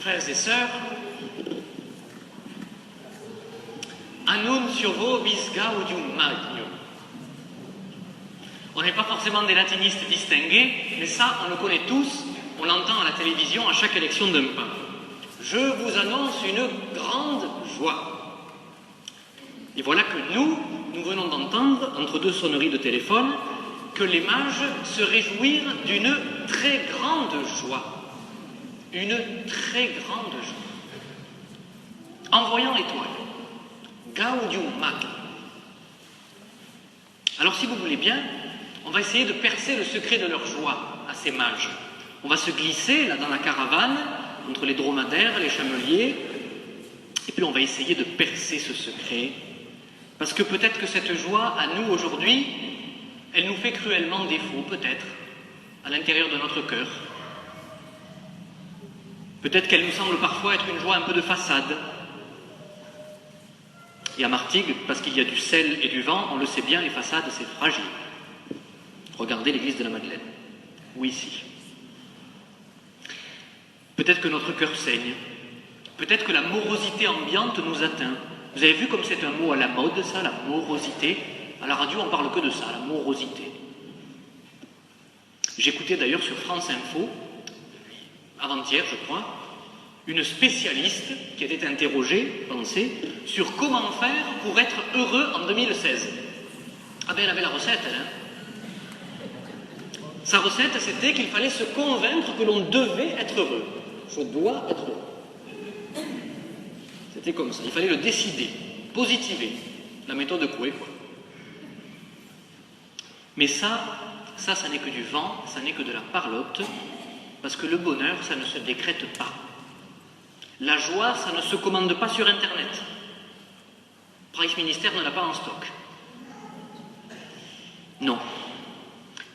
Frères et sœurs, annuncio vobis gaudium magnum. On n'est pas forcément des latinistes distingués, mais ça, on le connaît tous, on l'entend à la télévision à chaque élection d'un pape. Je vous annonce une grande joie. Et voilà que nous venons d'entendre, entre deux sonneries de téléphone, que les mages se réjouirent d'une très grande joie. Une très grande joie. En voyant l'étoile. Gaudium magnum. Alors si vous voulez bien, on va essayer de percer le secret de leur joie à ces mages. On va se glisser là dans la caravane, entre les dromadaires, les chameliers, et puis on va essayer de percer ce secret, parce que peut-être que cette joie, à nous aujourd'hui, elle nous fait cruellement défaut, peut-être, à l'intérieur de notre cœur. Peut-être qu'elle nous semble parfois être une joie un peu de façade. Et à Martigues, parce qu'il y a du sel et du vent, on le sait bien, les façades, c'est fragile. Regardez l'église de la Madeleine, ou ici. Peut-être que notre cœur saigne. Peut-être que la morosité ambiante nous atteint. Vous avez vu comme c'est un mot à la mode, ça, la morosité. À la radio, on parle que de ça, la morosité. J'écoutais d'ailleurs sur France Info, avant-hier, je crois, une spécialiste qui était interrogée, pensez, sur comment faire pour être heureux en 2016. Ah ben, elle avait la recette, elle, hein. Sa recette, c'était qu'il fallait se convaincre que l'on devait être heureux. Je dois être heureux. C'était comme ça, il fallait le décider, positiver. La méthode Coué, quoi. Mais ça n'est que du vent, ça n'est que de la parlotte, parce que le bonheur, ça ne se décrète pas. La joie, ça ne se commande pas sur Internet. Price Ministère ne l'a pas en stock. Non.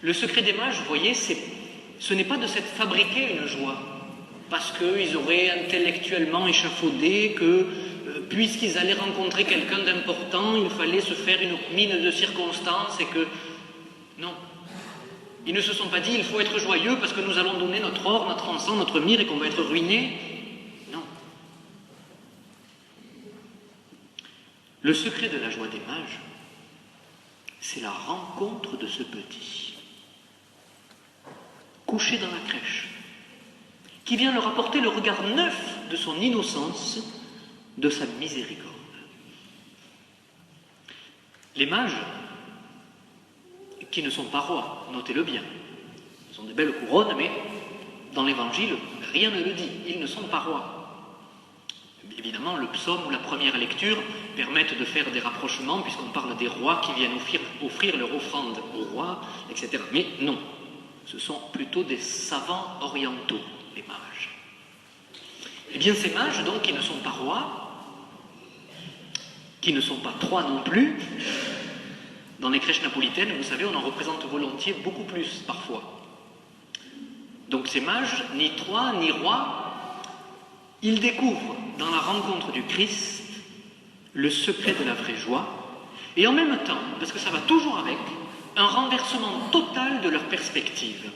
Le secret des mages, vous voyez, ce n'est pas de s'être fabriqué une joie, parce qu'ils auraient intellectuellement échafaudé que, puisqu'ils allaient rencontrer quelqu'un d'important, il fallait se faire une mine de circonstance et que... Non. Ils ne se sont pas dit, il faut être joyeux parce que nous allons donner notre or, notre encens, notre myrrhe et qu'on va être ruinés. Non. Le secret de la joie des mages, c'est la rencontre de ce petit, couché dans la crèche, qui vient leur apporter le regard neuf de son innocence, de sa miséricorde. Les mages, qui ne sont pas rois, notez-le bien, ils ont des belles couronnes, mais dans l'Évangile, rien ne le dit, ils ne sont pas rois. Évidemment, le psaume ou la première lecture permettent de faire des rapprochements, puisqu'on parle des rois qui viennent offrir leur offrande aux rois, etc. Mais non, ce sont plutôt des savants orientaux, les mages. Eh bien, ces mages, donc, qui ne sont pas rois, qui ne sont pas trois non plus, dans les crèches napolitaines, vous savez, on en représente volontiers beaucoup plus, parfois. Donc ces mages, ni trois, ni rois, ils découvrent dans la rencontre du Christ le secret de la vraie joie, et en même temps, parce que ça va toujours avec, un renversement total de leur perspective.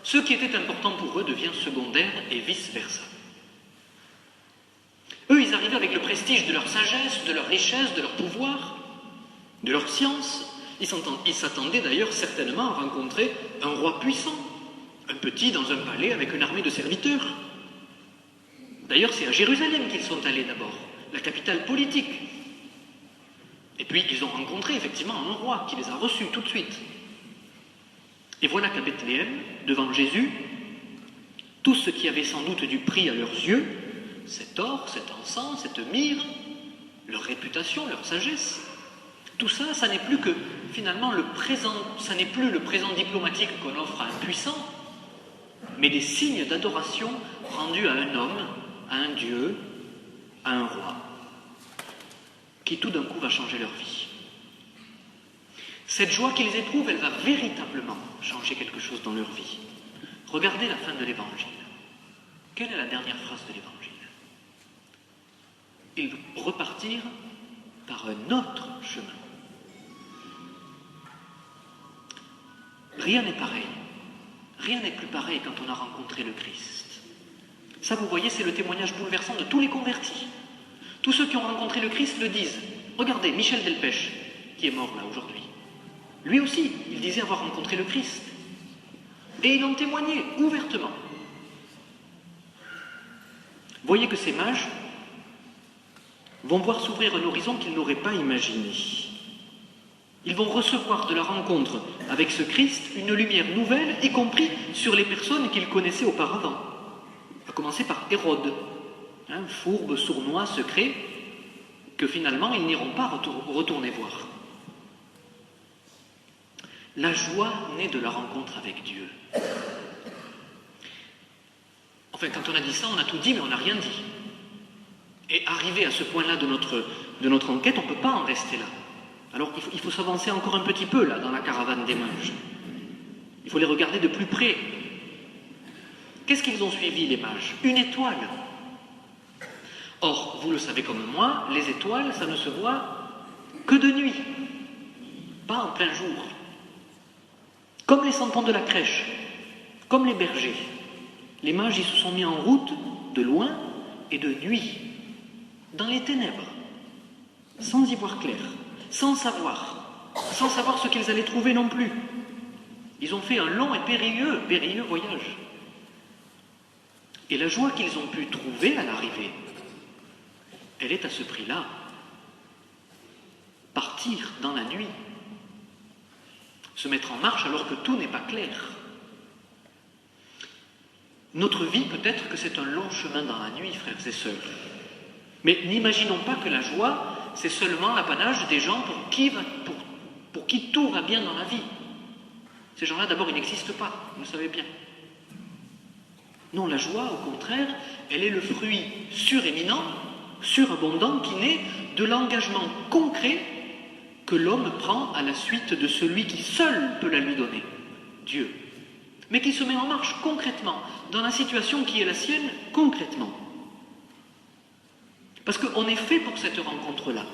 Ce qui était important pour eux devient secondaire et vice-versa. Eux, ils arrivaient avec le prestige de leur sagesse, de leur richesse, de leur pouvoir, de leur science. Ils s'attendaient d'ailleurs certainement à rencontrer un roi puissant, un petit dans un palais avec une armée de serviteurs. D'ailleurs, c'est à Jérusalem qu'ils sont allés d'abord, la capitale politique. Et puis, ils ont rencontré effectivement un roi qui les a reçus tout de suite. Et voilà qu'à Bethléem, devant Jésus, tout ce qui avait sans doute du prix à leurs yeux, cet or, cet encens, cette myrrhe, leur réputation, leur sagesse, tout ça, ça n'est plus que, finalement, ça n'est plus le présent diplomatique qu'on offre à un puissant, mais des signes d'adoration rendus à un homme, à un Dieu, à un roi, qui tout d'un coup va changer leur vie. Cette joie qu'ils éprouvent, elle va véritablement changer quelque chose dans leur vie. Regardez la fin de l'Évangile. Quelle est la dernière phrase de l'Évangile? Ils repartirent par un autre chemin. Rien n'est pareil. Rien n'est plus pareil quand on a rencontré le Christ. Ça, vous voyez, c'est le témoignage bouleversant de tous les convertis. Tous ceux qui ont rencontré le Christ le disent. Regardez, Michel Delpech, qui est mort là aujourd'hui. Lui aussi, il disait avoir rencontré le Christ. Et il en témoignait ouvertement. Voyez que ces mages vont voir s'ouvrir un horizon qu'ils n'auraient pas imaginé. Ils vont recevoir de la rencontre avec ce Christ une lumière nouvelle, y compris sur les personnes qu'ils connaissaient auparavant. À commencer par Hérode, fourbe, sournois, secret, que finalement ils n'iront pas retourner voir. La joie naît de la rencontre avec Dieu. Enfin, quand on a dit ça, on a tout dit, mais on n'a rien dit. Et arrivé à ce point-là de notre enquête, on ne peut pas en rester là. Alors il faut s'avancer encore un petit peu, là, dans la caravane des mages. Il faut les regarder de plus près. Qu'est-ce qu'ils ont suivi, les mages? Une étoile. Or, vous le savez comme moi, les étoiles, ça ne se voit que de nuit, pas en plein jour. Comme les santons de la crèche, comme les bergers. Les mages, ils se sont mis en route, de loin et de nuit, dans les ténèbres, sans y voir clair, sans savoir ce qu'ils allaient trouver non plus. Ils ont fait un long et périlleux voyage. Et la joie qu'ils ont pu trouver à l'arrivée, elle est à ce prix-là. Partir dans la nuit, se mettre en marche alors que tout n'est pas clair. Notre vie, peut-être que c'est un long chemin dans la nuit, frères et sœurs. Mais n'imaginons pas que la joie, c'est seulement l'apanage des gens pour qui tout va bien dans la vie. Ces gens-là, d'abord, ils n'existent pas, vous le savez bien. Non, la joie, au contraire, elle est le fruit suréminent, surabondant, qui naît de l'engagement concret que l'homme prend à la suite de celui qui seul peut la lui donner, Dieu. Mais qui se met en marche concrètement, dans la situation qui est la sienne, concrètement. Parce qu'on est fait pour cette rencontre-là.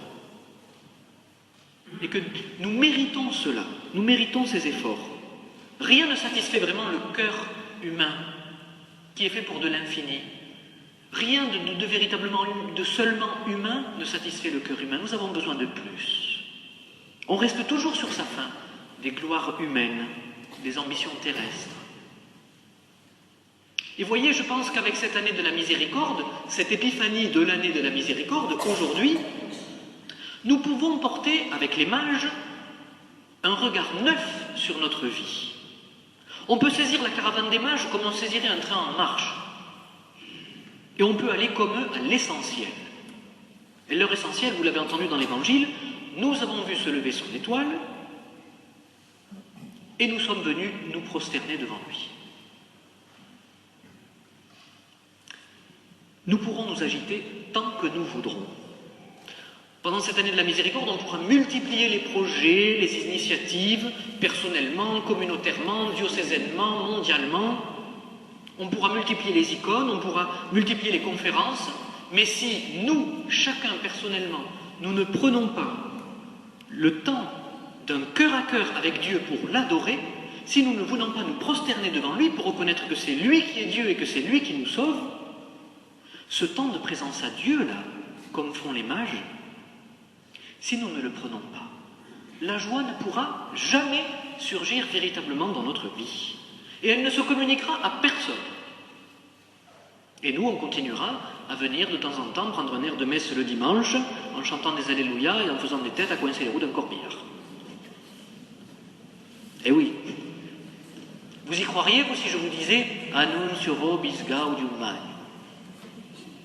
Et que nous méritons cela, nous méritons ces efforts. Rien ne satisfait vraiment le cœur humain, qui est fait pour de l'infini. Rien de véritablement, de seulement humain ne satisfait le cœur humain. Nous avons besoin de plus. On reste toujours sur sa faim, des gloires humaines, des ambitions terrestres. Et voyez, je pense qu'avec cette année de la miséricorde, cette épiphanie de l'année de la miséricorde, aujourd'hui, nous pouvons porter, avec les mages, un regard neuf sur notre vie. On peut saisir la caravane des mages comme on saisirait un train en marche. Et on peut aller comme eux à l'essentiel. Et leur essentiel, vous l'avez entendu dans l'Évangile, nous avons vu se lever son étoile et nous sommes venus nous prosterner devant lui. Nous pourrons nous agiter tant que nous voudrons. Pendant cette année de la miséricorde, on pourra multiplier les projets, les initiatives, personnellement, communautairement, diocésanement, mondialement. On pourra multiplier les icônes, on pourra multiplier les conférences, mais si nous, chacun personnellement, nous ne prenons pas le temps d'un cœur à cœur avec Dieu pour l'adorer, si nous ne voulons pas nous prosterner devant lui pour reconnaître que c'est lui qui est Dieu et que c'est lui qui nous sauve, ce temps de présence à Dieu, là, comme font les mages, si nous ne le prenons pas, la joie ne pourra jamais surgir véritablement dans notre vie. Et elle ne se communiquera à personne. Et nous, on continuera à venir de temps en temps prendre un air de messe le dimanche, en chantant des alléluia et en faisant des têtes à coincer les roues d'un corbillard. Eh oui. Vous y croiriez, vous, si je vous disais « Annuncio vobis gaudium mai » ?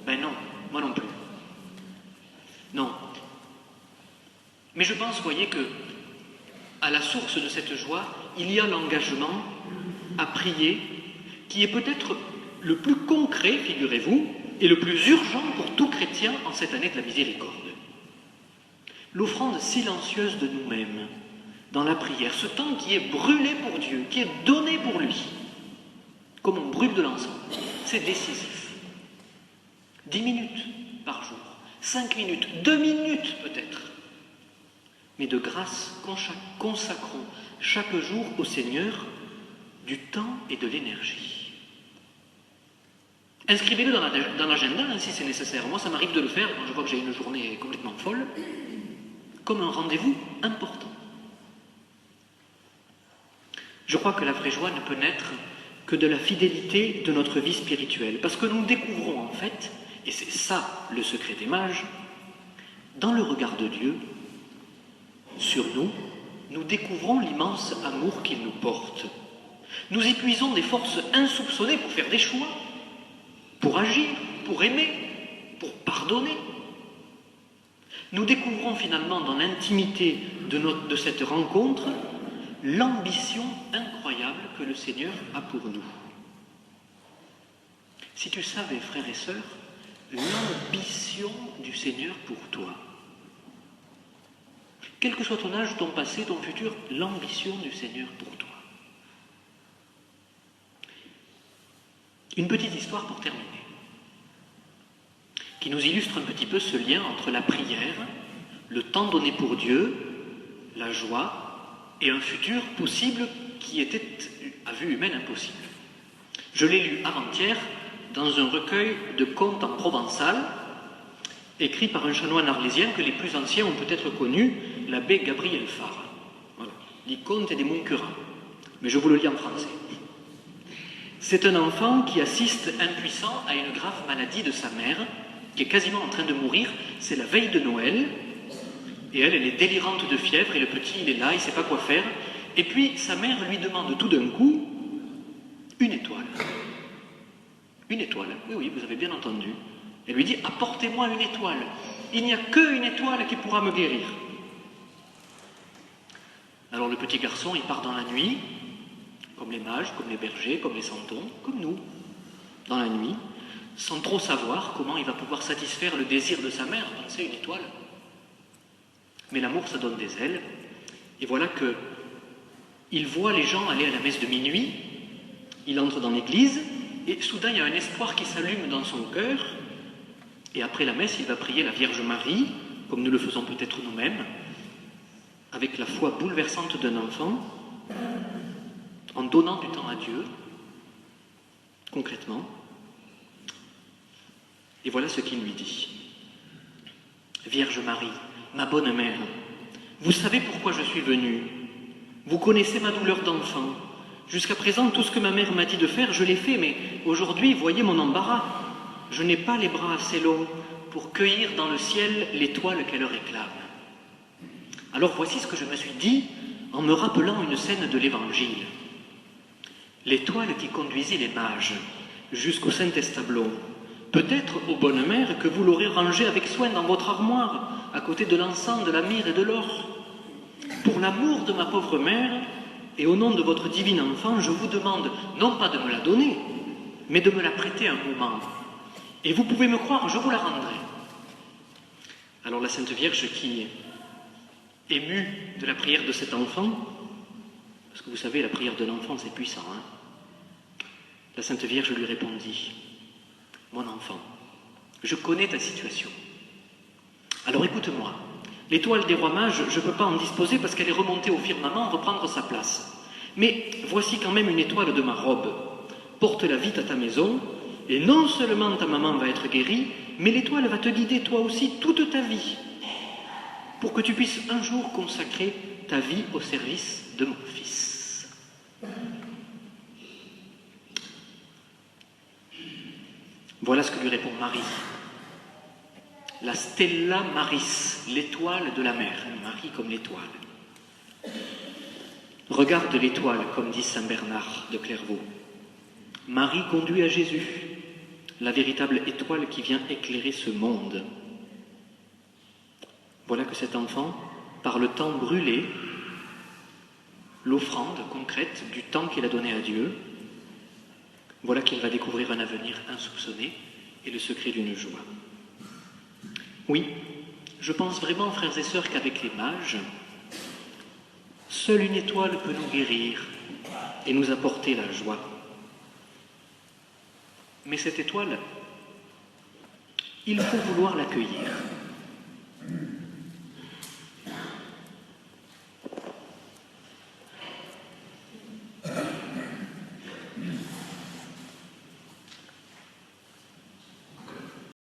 Ben non, moi non plus. Non. Mais je pense, voyez, que à la source de cette joie, il y a l'engagement à prier, qui est peut-être le plus concret, figurez-vous, et le plus urgent pour tout chrétien en cette année de la miséricorde. L'offrande silencieuse de nous-mêmes, dans la prière, ce temps qui est brûlé pour Dieu, qui est donné pour lui, comme on brûle de l'encens, c'est décisif. 10 minutes par jour, 5 minutes, 2 minutes peut-être. Mais de grâce, consacrons chaque jour au Seigneur du temps et de l'énergie. Inscrivez-le dans l'agenda, hein, si c'est nécessaire. Moi, ça m'arrive de le faire quand je vois que j'ai une journée complètement folle, comme un rendez-vous important. Je crois que la vraie joie ne peut naître que de la fidélité de notre vie spirituelle, parce que nous découvrons en fait, et c'est ça le secret des mages, dans le regard de Dieu, sur nous, nous découvrons l'immense amour qu'il nous porte. Nous épuisons des forces insoupçonnées pour faire des choix, pour agir, pour aimer, pour pardonner. Nous découvrons finalement dans l'intimité de cette rencontre l'ambition incroyable que le Seigneur a pour nous. Si tu savais, frères et sœurs, l'ambition du Seigneur pour toi, quel que soit ton âge, ton passé, ton futur, l'ambition du Seigneur pour toi. Une petite histoire pour terminer, qui nous illustre un petit peu ce lien entre la prière, le temps donné pour Dieu, la joie, et un futur possible qui était, à vue humaine, impossible. Je l'ai lu avant-hier dans un recueil de contes en provençal, écrit par un chanoine arlésien que les plus anciens ont peut-être connu, l'abbé Gabriel Fares. Voilà. Les contes des Moncurins. Mais je vous le lis en français. C'est un enfant qui assiste impuissant à une grave maladie de sa mère, qui est quasiment en train de mourir. C'est la veille de Noël. Et elle est délirante de fièvre, et le petit, il est là, il ne sait pas quoi faire. Et puis, sa mère lui demande tout d'un coup une étoile. Une étoile, oui, oui, vous avez bien entendu. Elle lui dit, apportez-moi une étoile. Il n'y a qu'une étoile qui pourra me guérir. Alors le petit garçon, il part dans la nuit, comme les mages, comme les bergers, comme les santons, comme nous, dans la nuit, sans trop savoir comment il va pouvoir satisfaire le désir de sa mère, c'est une étoile. Mais l'amour, ça donne des ailes. Et voilà que il voit les gens aller à la messe de minuit, il entre dans l'église, et soudain, il y a un espoir qui s'allume dans son cœur, et après la messe, il va prier la Vierge Marie, comme nous le faisons peut-être nous-mêmes, avec la foi bouleversante d'un enfant, en donnant du temps à Dieu, concrètement. Et voilà ce qu'il lui dit. Vierge Marie, ma bonne mère, vous savez pourquoi je suis venu. Vous connaissez ma douleur d'enfant. Jusqu'à présent, tout ce que ma mère m'a dit de faire, je l'ai fait, mais aujourd'hui, voyez mon embarras. Je n'ai pas les bras assez longs pour cueillir dans le ciel l'étoile qu'elle réclame. Alors voici ce que je me suis dit en me rappelant une scène de l'Évangile. L'étoile qui conduisait les mages jusqu'au Saint-Estableau, peut-être, ô bonne mère, que vous l'aurez rangée avec soin dans votre armoire, à côté de l'encens, de la myrrhe et de l'or. Pour l'amour de ma pauvre mère, et au nom de votre divin enfant, je vous demande, non pas de me la donner, mais de me la prêter un moment. Et vous pouvez me croire, je vous la rendrai. Alors la Sainte Vierge, qui, émue de la prière de cet enfant, parce que vous savez, la prière de l'enfant, c'est puissant, hein, la Sainte Vierge lui répondit, « Mon enfant, je connais ta situation. Alors écoute-moi, l'étoile des rois mages, je ne peux pas en disposer parce qu'elle est remontée au firmament reprendre sa place. Mais voici quand même une étoile de ma robe. Porte-la vite à ta maison, et non seulement ta maman va être guérie, mais l'étoile va te guider toi aussi toute ta vie, pour que tu puisses un jour consacrer ta vie au service de mon Fils. » Voilà ce que lui répond Marie. La Stella Maris, l'étoile de la mer, Marie comme l'étoile. Regarde l'étoile, comme dit saint Bernard de Clairvaux. Marie conduit à Jésus, la véritable étoile qui vient éclairer ce monde. Voilà que cet enfant, par le temps brûlé, l'offrande concrète du temps qu'il a donné à Dieu, voilà qu'il va découvrir un avenir insoupçonné et le secret d'une joie. Oui, je pense vraiment, frères et sœurs, qu'avec les mages, seule une étoile peut nous guérir et nous apporter la joie. Mais cette étoile, il faut vouloir l'accueillir.